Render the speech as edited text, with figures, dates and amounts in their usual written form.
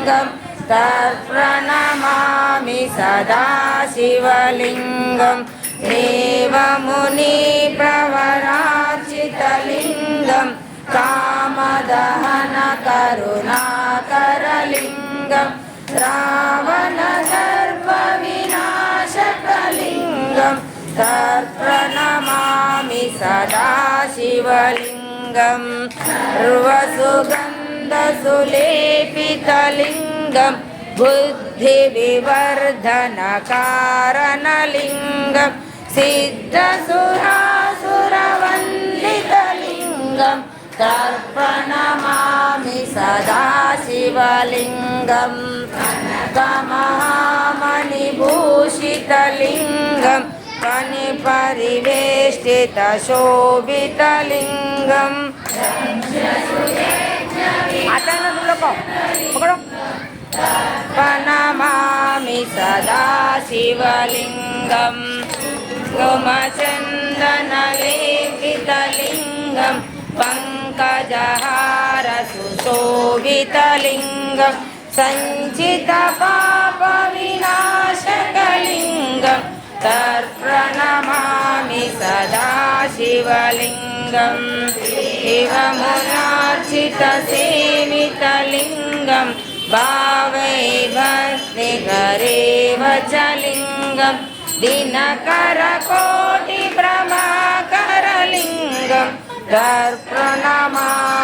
शिवलिङ्गं तत्प्रणमामि सदा शिवलिङ्गं देवमुनिप्रवरार्चितलिङ्गं कामदहन करुणाकरलिङ्गं रावणदर्पविनाशकलिङ्गं तत्प्रणमामि सदा शिवलिङ्गं सर्वसुगन्धसुलेपितलिङ्गं बुद्धिविवर्धनकारणलिङ्गं सिद्धसुरासुरवन्दितलिङ्गं तर्पणमामि सदा शिवलिङ्गं कमहामणिभूषितलिङ्गं फणिपरिवेष्टितशोभितलिङ्गं प्रणमामि सदा शिवलिङ्गं गोमचन्दनलेपितलिङ्गं पङ्कजहार सुशोभितलिङ्गं सञ्चितपापविनाशकलिङ्गं तत्प्रणमामि सदा शिवलिङ्गं शिवमुनार्चितसेवितलिङ्गं भावै भक्तिकरेव च लिङ्गं दिनकरकोटिप्रभाकरलिङ्गं तत्प्रणमामि